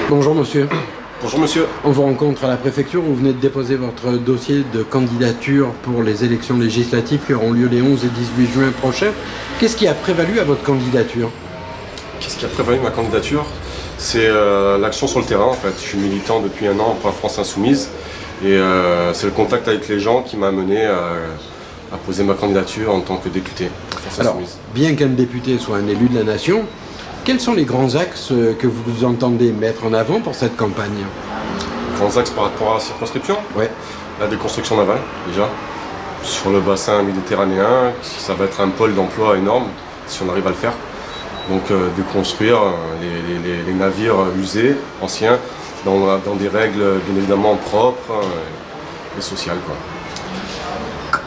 Bonjour monsieur. Bonjour monsieur. On vous rencontre à la préfecture, vous venez de déposer votre dossier de candidature pour les élections législatives qui auront lieu les 11 et 18 juin prochains. Qu'est-ce qui a prévalu à votre candidature? Qu'est-ce qui a prévalu ma candidature? C'est l'action sur le terrain en fait. Je suis militant depuis un an pour la France Insoumise et c'est le contact avec les gens qui m'a amené à poser ma candidature en tant que député de France Alors, Insoumise. bien qu'un député soit un élu de la nation, quels sont les grands axes que vous entendez mettre en avant pour cette campagne? Grands axes par rapport à la circonscription? Ouais. La déconstruction navale déjà. Sur le bassin méditerranéen, ça va être un pôle d'emploi énorme si on arrive à le faire. Donc déconstruire les navires usés, anciens, dans des règles bien évidemment propres et sociales, quoi.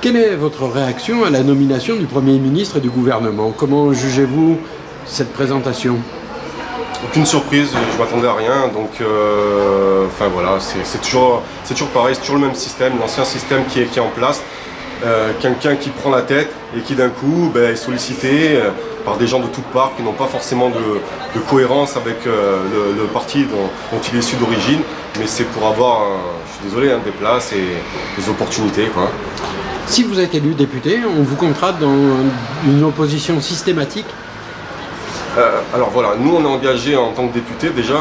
Quelle est votre réaction à la nomination du Premier ministre et du gouvernement? Comment jugez-vous cette présentation? Aucune surprise, je m'attendais à rien, donc enfin voilà, c'est toujours pareil, c'est toujours le même système, l'ancien système qui est en place. Quelqu'un qui prend la tête et qui d'un coup est sollicité par des gens de toutes parts qui n'ont pas forcément de cohérence avec le parti dont il est issu d'origine, mais c'est pour avoir, je suis désolé, des places et des opportunités, quoi. Si vous êtes élu député, on vous comptera dans une opposition systématique? Alors voilà, nous on est engagés en tant que député, déjà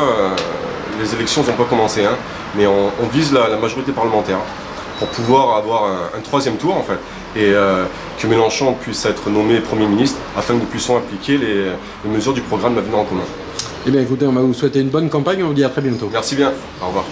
les élections n'ont pas commencé, hein, mais on vise la majorité parlementaire pour pouvoir avoir un troisième tour en fait, et que Mélenchon puisse être nommé Premier ministre afin que nous puissions appliquer les mesures du programme Avenir en commun. Eh bien écoutez, on va vous souhaiter une bonne campagne, on vous dit à très bientôt. Merci bien, au revoir.